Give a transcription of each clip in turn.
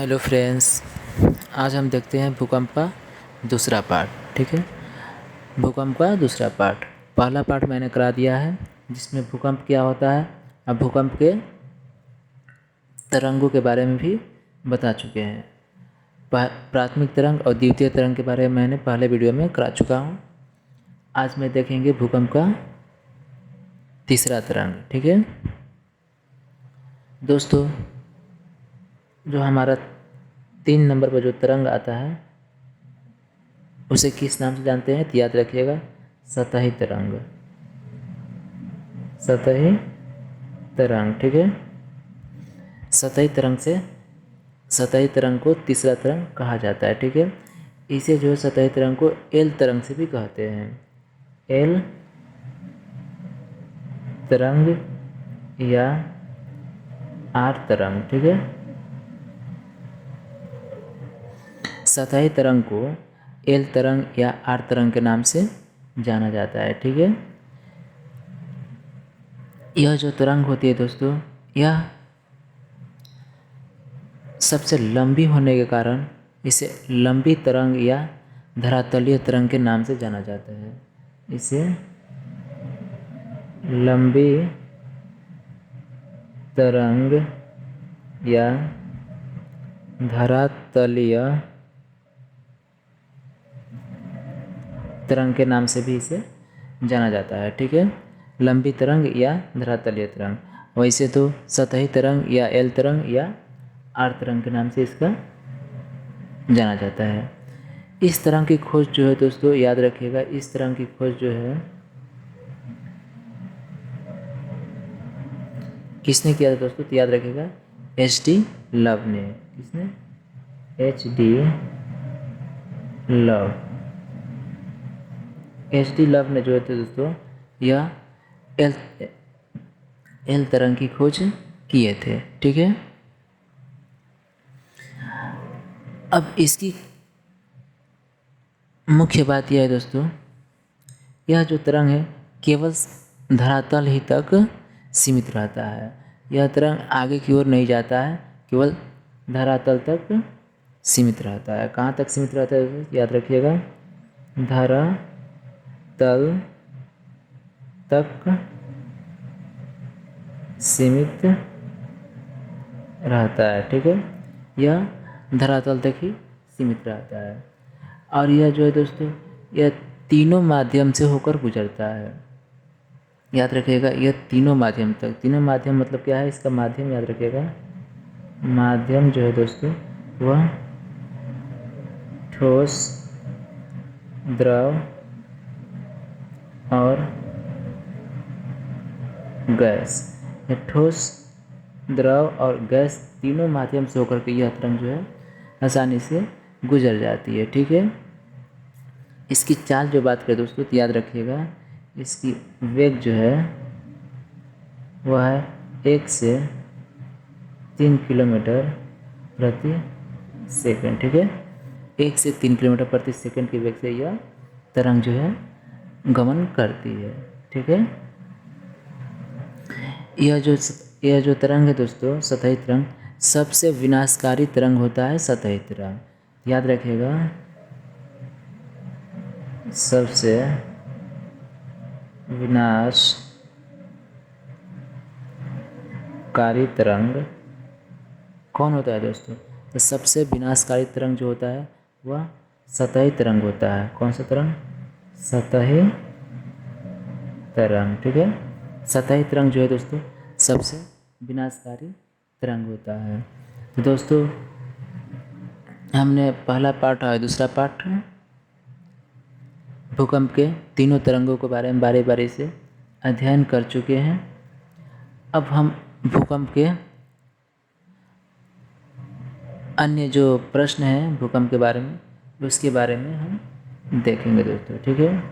Hello friends, आज हम देखते हैं भूकंप का दूसरा पार्ट। ठीक है, भूकंप का दूसरा पार्ट। पहला पार्ट मैंने करा दिया है जिसमें भूकंप क्या होता है, अब भूकंप के तरंगों के बारे में भी बता चुके हैं। प्राथमिक तरंग और द्वितीय तरंग के बारे में मैंने पहले वीडियो में करा चुका हूँ। आज मैं देखेंगे भूकंप का तीसरा तरंग। ठीक है दोस्तों, जो हमारा 3 नंबर पर जो तरंग आता है उसे किस नाम से जानते हैं तो याद रखिएगा, सतही तरंग। सतही तरंग, ठीक है। सतही तरंग को तीसरा तरंग कहा जाता है। ठीक है, इसे जो है सतही तरंग को एल तरंग से भी कहते हैं। एल तरंग या आर तरंग। ठीक है, सतही तरंग को एल तरंग या आर तरंग के नाम से जाना जाता है। ठीक है, यह जो तरंग होती है दोस्तों, यह सबसे लंबी होने के कारण इसे लंबी तरंग या धरातलीय तरंग के नाम से जाना जाता है। इसे लंबी तरंग या धरातलीय तरंग के नाम से भी इसे जाना जाता है। ठीक है, लंबी तरंग या धरातलीय तरंग। वैसे तो सतही तरंग या एल तरंग या आर तरंग के नाम से इसका जाना जाता है। इस तरंग की खोज जो है दोस्तों, याद रखिएगा, इस तरंग की खोज जो है किसने किया था दोस्तों, तो याद रखिएगा H.D. लव ने। किसने? H.D. लव। H.D. लव ने जो है दोस्तों यह एल तरंग की खोज किए थे। ठीक है, अब इसकी मुख्य बात यह है दोस्तों, यह जो तरंग है केवल धरातल ही तक सीमित रहता है। यह तरंग आगे की ओर नहीं जाता है, केवल धरातल तक सीमित रहता है। कहाँ तक सीमित रहता है याद रखिएगा, धरातल तक सीमित रहता है। ठीक है, यह धरातल तक ही सीमित रहता है। और यह जो है दोस्तों, यह तीनों माध्यम से होकर गुजरता है। याद रखिएगा, यह तीनों माध्यम तक। तीनों माध्यम मतलब क्या है, इसका माध्यम याद रखिएगा, माध्यम जो है दोस्तों वह ठोस, द्रव और गैस। यह ठोस, द्रव और गैस तीनों माध्यम से होकर के यह तरंग जो है आसानी से गुजर जाती है। ठीक है, इसकी चाल जो बात करें दोस्तों तो याद रखिएगा, इसकी वेग जो है वह है 1 से 3 किलोमीटर प्रति सेकंड। ठीक है, 1 से 3 किलोमीटर प्रति सेकंड की वेग से यह तरंग जो है गमन करती है। ठीक है, यह जो तरंग है दोस्तों, सतही तरंग, सबसे विनाशकारी तरंग होता है सतही तरंग। याद रखिएगा, सबसे विनाशकारी तरंग कौन होता है दोस्तों, तो सबसे विनाशकारी तरंग जो होता है वह सतही तरंग होता है। कौन सा तरंग? सतही तरंग। ठीक है, सतही तरंग जो है दोस्तों सबसे विनाशकारी तरंग होता है। तो दोस्तों हमने पहला पार्ट और दूसरा पार्ट भूकंप के तीनों तरंगों के बारे में बारी बारी से अध्ययन कर चुके हैं। अब हम भूकंप के अन्य जो प्रश्न हैं भूकंप के बारे में, उसके बारे में हम देखेंगे दोस्तों। ठीक है,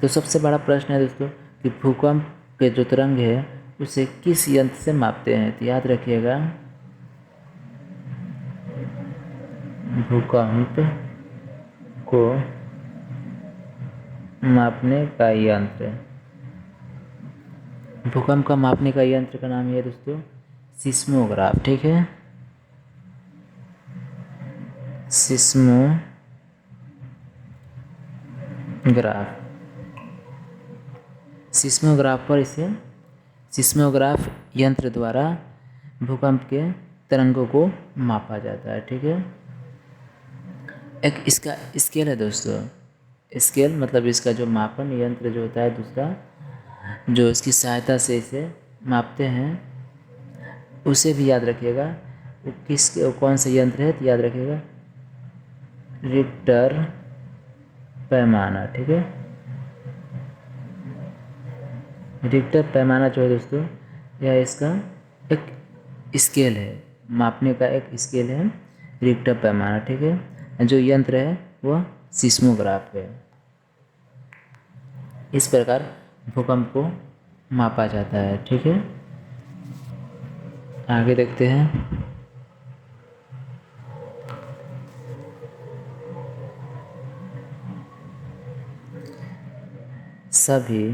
तो सबसे बड़ा प्रश्न है दोस्तों कि भूकंप के जो तरंग है उसे किस यंत्र से मापते हैं। तो याद रखिएगा, भूकंप को मापने का यंत्र, भूकंप का मापने का यंत्र का नाम है दोस्तों सिस्मोग्राफ। ठीक है, सिस्मोग्राफ पर इसे सिस्मोग्राफ यंत्र द्वारा भूकंप के तरंगों को मापा जाता है। ठीक है, एक इसका स्केल है दोस्तों। स्केल मतलब इसका जो मापन यंत्र जो होता है, दूसरा जो इसकी सहायता से इसे मापते हैं, उसे भी याद रखिएगा। वो कौन सा यंत्र है तो याद रखिएगा, रिक्टर पैमाना। ठीक है, रिक्टर पैमाना जो है दोस्तों, यह इसका एक स्केल है, मापने का एक स्केल है रिक्टर पैमाना। ठीक है, जो यंत्र है वह सिस्मोग्राफ है। इस प्रकार भूकंप को मापा जाता है। ठीक है, आगे देखते हैं। सभी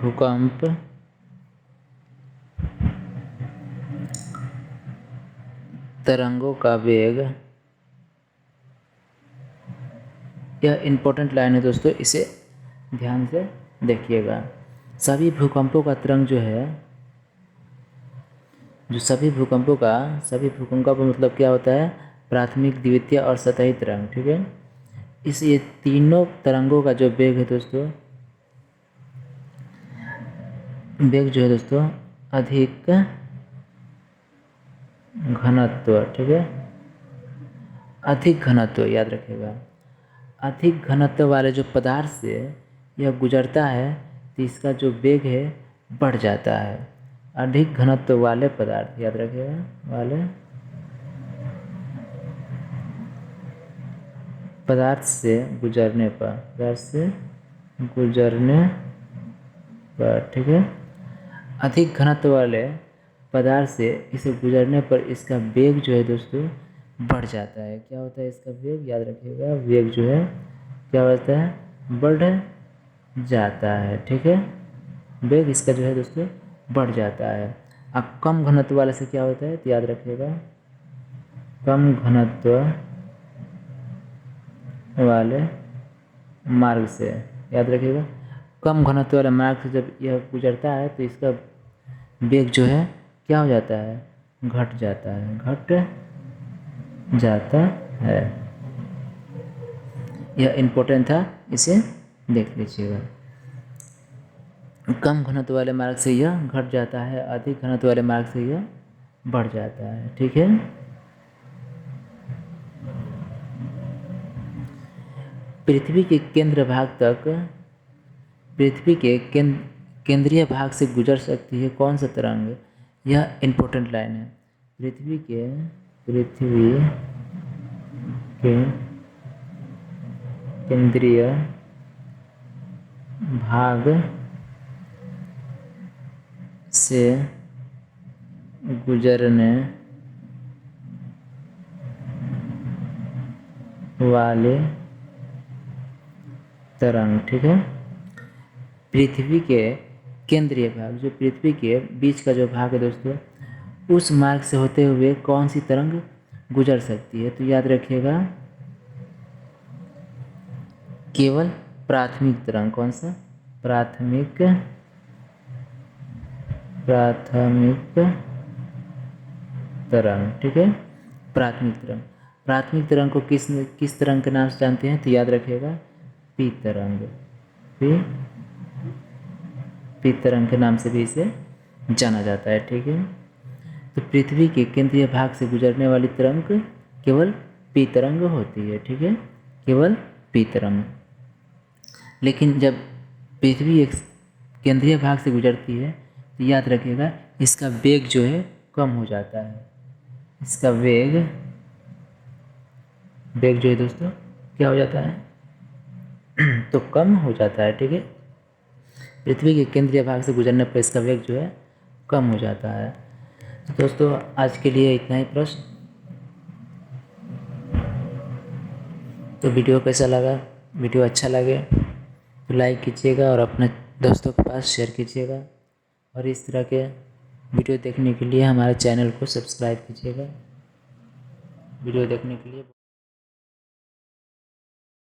भूकंप तरंगों का वेग, यह इम्पोर्टेंट लाइन है दोस्तों, इसे ध्यान से देखिएगा। सभी भूकंपों का तरंग जो है, जो सभी भूकंपों का मतलब क्या होता है, प्राथमिक, द्वितीय और सतही तरंग। ठीक है, ये तीनों तरंगों का जो वेग है दोस्तों, वेग जो है दोस्तों अधिक घनत्व। ठीक है, अधिक घनत्व याद रखिएगा। अधिक घनत्व वाले जो पदार्थ से यह गुजरता है तो इसका जो वेग है बढ़ जाता है। अधिक घनत्व वाले पदार्थ याद रखिएगा, वाले पदार्थ से गुजरने पर, ठीक है, अधिक घनत्व वाले पदार्थ से इसे गुजरने पर इसका वेग जो है दोस्तों बढ़ जाता है। क्या होता है इसका वेग, याद रखिएगा, वेग जो है क्या होता है, बढ़ जाता है। ठीक है, वेग इसका जो है दोस्तों बढ़ जाता है। अब कम घनत्व वाले से क्या होता है तो याद रखिएगा, कम घनत्व वाले मार्ग से, याद रखिएगा, कम घनत्व वाले मार्ग से जब यह गुजरता है तो इसका वेग जो है क्या हो जाता है, घट जाता है। यह इम्पोर्टेंट था, इसे देख लीजिएगा। कम घनत्व वाले मार्ग से यह घट जाता है, अधिक घनत्व वाले मार्ग से यह बढ़ जाता है। ठीक है, पृथ्वी के केंद्र भाग तक, पृथ्वी के केंद्रीय भाग से गुजर सकती है कौन सा तरंग, यह इम्पोर्टेंट लाइन है। पृथ्वी के केंद्रीय भाग से गुजरने वाले तरंग। ठीक है, पृथ्वी के केंद्रीय भाग, जो पृथ्वी के बीच का जो भाग है दोस्तों, उस मार्ग से होते हुए कौन सी तरंग गुजर सकती है तो याद रखिएगा, केवल प्राथमिक तरंग। कौन सा, प्राथमिक तरंग। ठीक है, प्राथमिक तरंग को किस तरंग के नाम से जानते हैं तो याद रखिएगा, पी तरंग। पी तरंग के नाम से भी इसे जाना जाता है। ठीक है, तो पृथ्वी के केंद्रीय भाग से गुजरने वाली तरंग केवल पी तरंग होती है। ठीक है, केवल पी तरंग। लेकिन जब पृथ्वी एक केंद्रीय भाग से गुजरती है तो याद रखिएगा इसका वेग जो है कम हो जाता है। इसका वेग जो है दोस्तों क्या हो जाता है तो कम हो जाता है। ठीक है, पृथ्वी के केंद्रीय भाग से गुजरने पर इसका वेग जो है कम हो जाता है। तो दोस्तों आज के लिए इतना ही प्रश्न। तो वीडियो कैसा लगा, वीडियो अच्छा लगे तो लाइक कीजिएगा और अपने दोस्तों के पास शेयर कीजिएगा। और इस तरह के वीडियो देखने के लिए हमारे चैनल को सब्सक्राइब कीजिएगा। वीडियो देखने के लिए